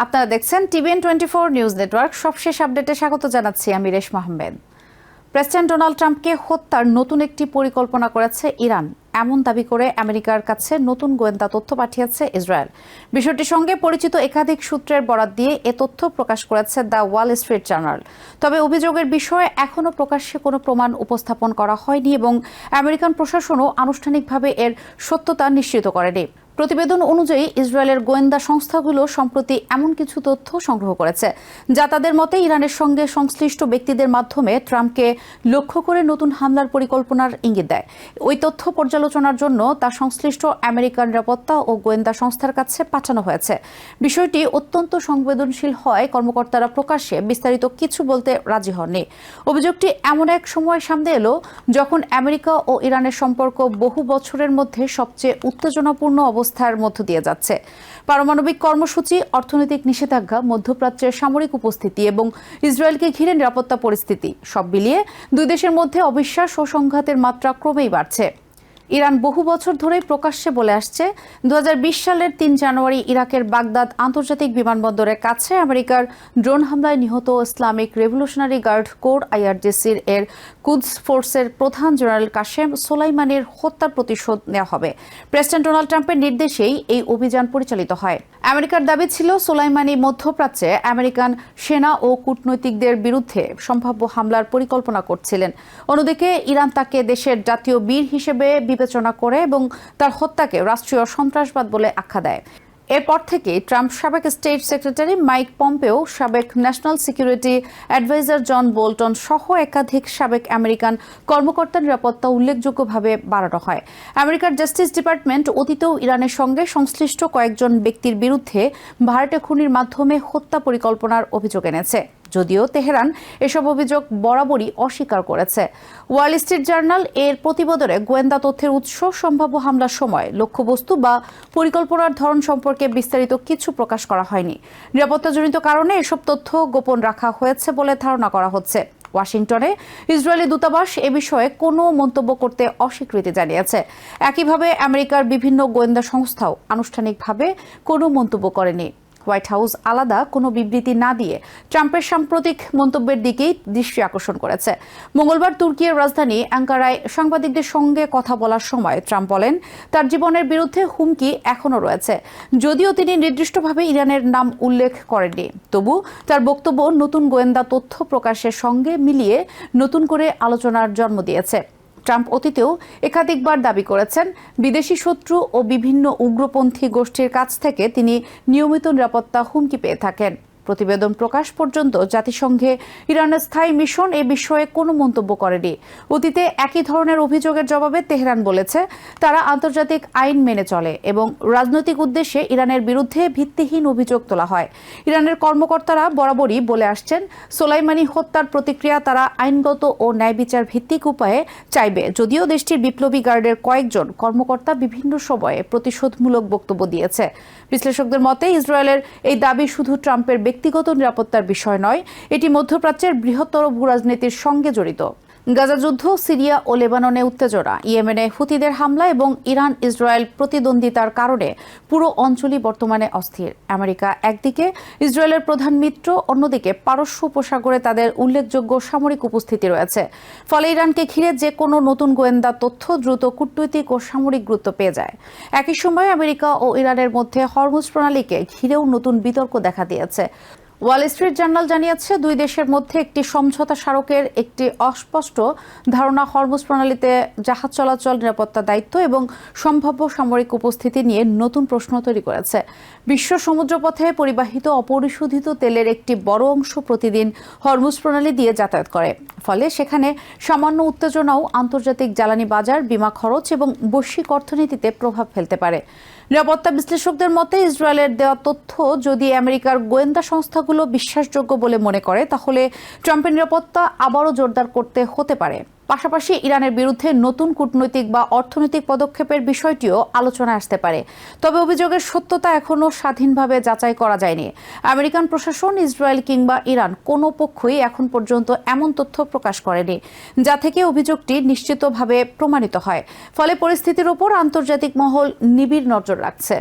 আপনারা দেখছেন TVN24 news network. সবশেষ আপডেটে স্বাগত জানাচ্ছি আমি রেশমা আহমেদ। প্রেসিডেন্ট ডোনাল্ড ট্রাম্পকে হত্যার নতুন একটি পরিকল্পনা করেছে ইরান, এমন দাবি করে আমেরিকার কাছে নতুন গোয়েন্দা তথ্য পাঠিয়েছে ইসরায়েল। বিষয়টির সঙ্গে পরিচিত একাধিক সূত্রের বরাত দিয়ে এ তথ্য প্রকাশ করেছে দ্য ওয়াল স্ট্রিট জার্নাল। তবে অভিযোগের বিষয়ে এখনও প্রকাশ্যে কোনো প্রমাণ উপস্থাপন করা হয়নি এবং আমেরিকান প্রশাসনও আনুষ্ঠানিকভাবে এর সত্যতা নিশ্চিত করেনি। প্রতিবেদন অনুযায়ী ইসরায়েলের গোয়েন্দা সংস্থাগুলো সম্প্রতি এমন কিছু তথ্য সংগ্রহ করেছে যা তাদের মতে ইরানের সঙ্গে সংশ্লিষ্ট ব্যক্তিদের মাধ্যমে ট্রাম্পকে লক্ষ্য করে নতুন হামলার পরিকল্পনার ইঙ্গিত দেয়। ওই তথ্য পর্যালোচনার জন্য তা সংশ্লিষ্ট আমেরিকান নিরাপত্তা ও গোয়েন্দা সংস্থার কাছে পাঠানো হয়েছে। বিষয়টি অত্যন্ত সংবেদনশীল হয় কর্মকর্তারা প্রকাশ্যে বিস্তারিত কিছু বলতে রাজি হননি। অভিযোগটি এমন এক সময় সামনে এলো যখন আমেরিকা ও ইরানের সম্পর্ক বহু বছরের মধ্যে সবচেয়ে উত্তেজনাপূর্ণ অবস্থার মধ্য দিয়ে যাচ্ছে। পারমাণবিক কর্মসূচি, অর্থনৈতিক নিষেধাজ্ঞা, মধ্যপ্রাচ্যের সামরিক উপস্থিতি এবং ইসরায়েলকে ঘিরে নিরাপত্তা পরিস্থিতি সব মিলিয়ে দুই দেশের মধ্যে অবিশ্বাস ও সংঘাতের মাত্রা ক্রমেই বাড়ছে। ইরান বহু বছর ধরেই প্রকাশ্যে বলে আসছে 2020 সালের 3 জানুয়ারি ইরাকের বাগদাদ আন্তর্জাতিক বিমানবন্দরের কাছে আমেরিকার ড্রোন হামলায় নিহত ইসলামিক রেভলিউশনারি গার্ড কোর IRGCর এর কুদস ফোর্সের প্রধান জেনারেল কাশেম সোলাইমানির হত্যার প্রতিশোধ নেওয়া হবে। প্রেসিডেন্ট ডোনাল্ড ট্রাম্পের নির্দেশেই এই অভিযান পরিচালিত হয়। আমেরিকার দাবি ছিল সোলাইমানি মধ্যপ্রাচ্যে আমেরিকান সেনা ও কূটনৈতিকদের বিরুদ্ধে সম্ভাব্য হামলার পরিকল্পনা করছিলেন। অন্যদিকে ইরান তাকে দেশের জাতীয় বীর হিসেবে বিবেচনা করে এবং তার হত্যাকে রাষ্ট্রীয় সন্ত্রাসবাদ বলে আখ্যা দেয়। এরপর থেকে ট্রাম্প সাবেক স্টেট সেক্রেটারি মাইক পম্পেও, সাবেক national security adviser John Bolton সহ একাধিক সাবেক আমেরিকান কর্মকর্তার নিরাপত্তা উল্লেখযোগ্যভাবে বাড়ানো হয়। আমেরিকার জাস্টিস ডিপার্টমেন্ট অতীতেও ইরানের সঙ্গে সংশ্লিষ্ট কয়েকজন ব্যক্তির বিরুদ্ধে ভাড়াটে খুনির মাধ্যমে হত্যা পরিকল্পনার অভিযোগ এনেছে, যদিও তেহরান এসব অভিযোগ বরাবরই অস্বীকার করেছে। ওয়াল স্ট্রিট জার্নাল এর প্রতিবেদনে গোয়েন্দা তথ্যের উৎস, সম্ভাব্য হামলার সময়, লক্ষ্যবস্তু বা পরিকল্পনার ধরন সম্পর্কে বিস্তারিত কিছু প্রকাশ করা হয়নি। নিরাপত্তাজনিত কারণে এসব তথ্য গোপন রাখা হয়েছে বলে ধারণা করা হচ্ছে। ওয়াশিংটনে ইসরায়েলি দূতাবাস এ বিষয়ে কোনো মন্তব্য করতে অস্বীকৃতি জানিয়েছে। একইভাবে আমেরিকার বিভিন্ন গোয়েন্দা সংস্থাও আনুষ্ঠানিকভাবে কোনো মন্তব্য করেনি। হোয়াইট হাউস আলাদা কোনো বিবৃতি না দিয়ে ট্রাম্পের সাম্প্রতিক মন্তব্যের দিকেই দৃষ্টি আকর্ষণ করেছে। মঙ্গলবার তুর্কির রাজধানী অ্যাঙ্কারায় সাংবাদিকদের সঙ্গে কথা বলার সময় ট্রাম্প বলেন, তার জীবনের বিরুদ্ধে হুমকি এখনও রয়েছে। যদিও তিনি নির্দিষ্টভাবে ইরানের নাম উল্লেখ করেননি, তবু তার বক্তব্য নতুন গোয়েন্দা তথ্য প্রকাশের সঙ্গে মিলিয়ে নতুন করে আলোচনার জন্ম দিয়েছে। ট্রাম্প অতীতেও একাধিকবার দাবি করেছেন, বিদেশি শত্রু ও বিভিন্ন উগ্রপন্থী গোষ্ঠীর কাছ থেকে তিনি নিয়মিত নিরাপত্তা হুমকি পেয়ে থাকেন। প্রতিবেদন প্রকাশ পর্যন্ত জাতিসংঘে ইরানের স্থায়ী মিশন এ বিষয়ে কোনো মন্তব্য করেনি। অতীতে একই ধরনের অভিযোগের জবাবে তেহরান বলেছে, তারা আন্তর্জাতিক আইন মেনে চলে এবং রাজনৈতিক উদ্দেশ্যে ইরানের বিরুদ্ধে ভিত্তিহীন অভিযোগ তোলা হয়। ইরানের কর্মকর্তারা বরাবরই বলে আসছেন, সোলাইমানি হত্যার প্রতিক্রিয়া তারা আইনগত ও ন্যায় বিচার ভিত্তিক উপায়ে চাইবে। যদিও দেশটির বিপ্লবী গার্ডের কয়েকজন কর্মকর্তা বিভিন্ন সময়ে প্রতিশোধমূলক বক্তব্য দিয়েছে। বিশ্লেষকদের মতে ইসরায়েলের এই দাবি শুধু ট্রাম্পের ব্যক্তিগত নিরাপত্তার বিষয় নয়, এটি মধ্যপ্রাচ্যের বৃহত্তর ভূরাজনীতির সঙ্গে জড়িত। গাজা যুদ্ধ, সিরিয়া ও লেবাননে উত্তেজনা, ইয়েমেনে হুতিদের হামলা এবং ইরান ইসরায়েল প্রতিদ্বন্দ্বিতার কারণে পুরো অঞ্চলই বর্তমানে অস্থির। আমেরিকা একদিকে ইসরায়েলের প্রধান মিত্র, অন্যদিকে পারস্য উপসাগরে তাদের উল্লেখযোগ্য সামরিক উপস্থিতি রয়েছে। ফলে ইরানকে ঘিরে যে কোনো নতুন গোয়েন্দা তথ্য দ্রুত কূটনৈতিক ও সামরিক গুরুত্ব পেয়ে যায়। একই সময় আমেরিকা ও ইরানের মধ্যে হরমুজ প্রণালীকে ঘিরেও নতুন বিতর্ক দেখা দিয়েছে। ওয়াল স্ট্রিট জার্নাল জানিয়েছে, দুই দেশের মধ্যে একটি সমঝোতা স্মারকের একটি অস্পষ্ট ধারণা হরমুজ প্রণালীতে জাহাজ চলাচল, নিরাপত্তা দায়িত্ব এবং সম্ভাব্য সামরিক উপস্থিতি নিয়ে নতুন প্রশ্ন তৈরি করেছে। বিশ্ব সমুদ্রপথে পরিবাহিত অপরিশোধিত তেলের একটি বড় অংশ প্রতিদিন হরমুজ প্রণালী দিয়ে যাতায়াত করে। ফলে সেখানে সামান্য উত্তেজনাও আন্তর্জাতিক জ্বালানি বাজার, বীমা খরচ এবং বৈশ্বিক অর্থনীতিতে প্রভাব ফেলতে পারে। নিরাপত্তা বিশ্লেষকদের মতে ইসরায়েলের দেওয়া তথ্য যদি আমেরিকার গোয়েন্দা সংস্থাগুলো বিশ্বাসযোগ্য বলে মনে করে, তাহলে ট্রাম্পের নিরাপত্তা আবারও জোরদার করতে হতে পারে। পাশাপাশি ইরানের বিরুদ্ধে নতুন কূটনৈতিক বা অর্থনৈতিক পদক্ষেপের বিষয়টিও আলোচনায় আসতে পারে। তবে অভিযোগের সত্যতা এখনও স্বাধীনভাবে যাচাই করা যায়নি। আমেরিকান প্রশাসন, ইসরায়েল কিংবা ইরান কোনো পক্ষই এখন পর্যন্ত এমন তথ্য প্রকাশ করেনি যা থেকে অভিযোগটি নিশ্চিতভাবে প্রমাণিত হয়। ফলে পরিস্থিতির উপর আন্তর্জাতিক মহল নিবিড় নজর রাখছে।